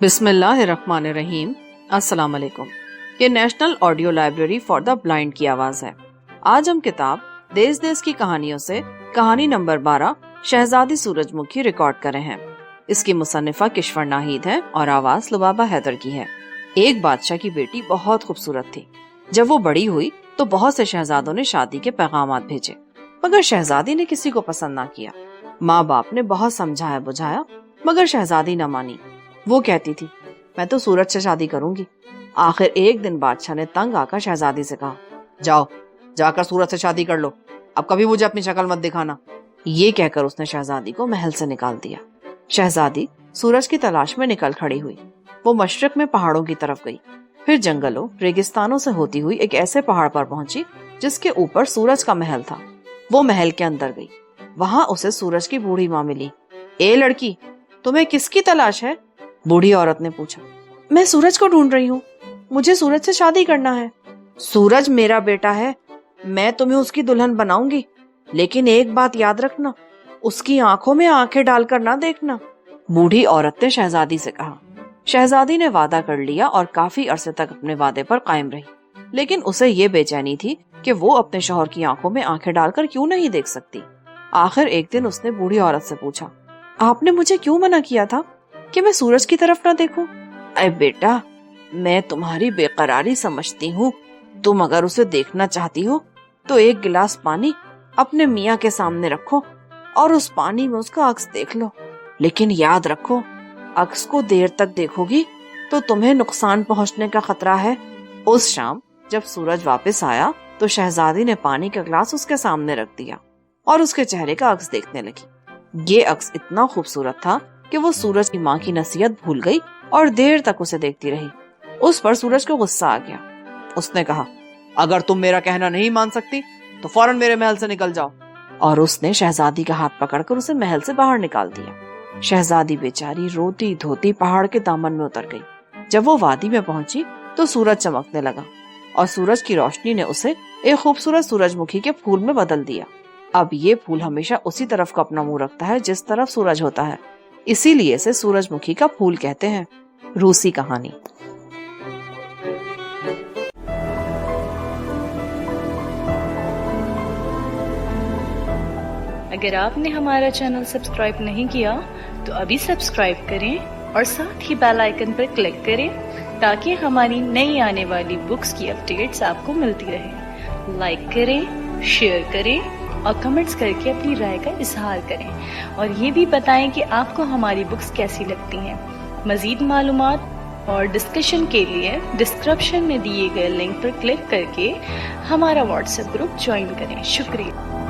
بسم اللہ الرحمن الرحیم۔ السلام علیکم۔ یہ national audio library for the blind کی آواز ہے۔ آج ہم کتاب دیس دیس کی کہانیوں سے کہانی نمبر 12 شہزادی سورج مکھی ریکارڈ کر رہے ہیں۔ اس کی مصنفہ کشور ناہید ہے اور آواز لبابا حیدر کی ہے۔ ایک بادشاہ کی بیٹی بہت خوبصورت تھی۔ جب وہ بڑی ہوئی تو بہت سے شہزادوں نے شادی کے پیغامات بھیجے، مگر شہزادی نے کسی کو پسند نہ کیا۔ ماں باپ نے بہت سمجھایا بجھایا مگر شہزادی نہ مانی۔ وہ کہتی تھی میں تو سورج سے شادی کروں گی۔ آخر ایک دن بادشاہ نے تنگ آ کر شہزادی سے کہا جاؤ جا کر سورج سے شادی کر لو، اب کبھی مجھے اپنی شکل مت دکھانا۔ یہ کہہ کر اس نے شہزادی کو محل سے نکال دیا۔ شہزادی سورج کی تلاش میں نکل کھڑی ہوئی۔ وہ مشرق میں پہاڑوں کی طرف گئی، پھر جنگلوں ریگستانوں سے ہوتی ہوئی ایک ایسے پہاڑ پر پہنچی جس کے اوپر سورج کا محل تھا۔ وہ محل کے اندر گئی، وہاں اسے سورج کی بوڑھی ماں ملی۔ اے لڑکی، تمہیں کس کی تلاش ہے؟ بوڑھی عورت نے پوچھا۔ میں سورج کو ڈھونڈ رہی ہوں، مجھے سورج سے شادی کرنا ہے۔ سورج میرا بیٹا ہے، میں تمہیں اس کی دلہن بناؤں گی، لیکن ایک بات یاد رکھنا، اس کی آنکھوں میں آنکھیں ڈال کر نہ دیکھنا۔ بوڑھی عورت نے شہزادی سے کہا۔ شہزادی نے وعدہ کر لیا اور کافی عرصے تک اپنے وعدے پر قائم رہی، لیکن اسے یہ بے چینی تھی کہ وہ اپنے شوہر کی آنکھوں میں آنکھیں ڈال کر کیوں نہیں دیکھ سکتی۔ آخر ایک دن اس نے بوڑھی عورت سے پوچھا آپ نے مجھے کیوں منع کیا تھا کہ میں سورج کی طرف نہ دیکھوں؟ اے بیٹا، میں تمہاری بے قراری سمجھتی ہوں، تم اگر اسے دیکھنا چاہتی ہو تو ایک گلاس پانی اپنے میاں کے سامنے رکھو اور اس پانی میں اس کا عکس دیکھ لو، لیکن یاد رکھو عکس کو دیر تک دیکھو گی تو تمہیں نقصان پہنچنے کا خطرہ ہے۔ اس شام جب سورج واپس آیا تو شہزادی نے پانی کا گلاس اس کے سامنے رکھ دیا اور اس کے چہرے کا عکس دیکھنے لگی۔ یہ عکس اتنا خوبصورت تھا کہ وہ سورج کی ماں کی نصیحت بھول گئی اور دیر تک اسے دیکھتی رہی۔ اس پر سورج کو غصہ آ گیا۔ اس نے کہا اگر تم میرا کہنا نہیں مان سکتی تو فوراً میرے محل سے نکل جاؤ، اور اس نے شہزادی کا ہاتھ پکڑ کر اسے محل سے باہر نکال دیا۔ شہزادی بیچاری روتی دھوتی پہاڑ کے دامن میں اتر گئی۔ جب وہ وادی میں پہنچی تو سورج چمکنے لگا اور سورج کی روشنی نے اسے ایک خوبصورت سورج مکھی کے پھول میں بدل دیا۔ اب یہ پھول ہمیشہ اسی طرف کا اپنا منہ رکھتا ہے جس طرف سورج ہوتا ہے، اسی لیے اسے سورج مکھی کا پھول کہتے ہیں۔ روسی کہانی۔ اگر آپ نے ہمارا چینل سبسکرائب نہیں کیا تو ابھی سبسکرائب کریں اور ساتھ ہی بیل آئیکن پر کلک کریں تاکہ ہماری نئی آنے والی بکس کی اپڈیٹس آپ کو ملتی رہیں۔ لائک کریں، شیئر کریں اور کمنٹس کر کے اپنی رائے کا اظہار کریں، اور یہ بھی بتائیں کہ آپ کو ہماری بکس کیسی لگتی ہیں۔ مزید معلومات اور ڈسکشن کے لیے ڈسکرپشن میں دیے گئے لنک پر کلک کر کے ہمارا واٹس ایپ گروپ جوائن کریں۔ شکریہ۔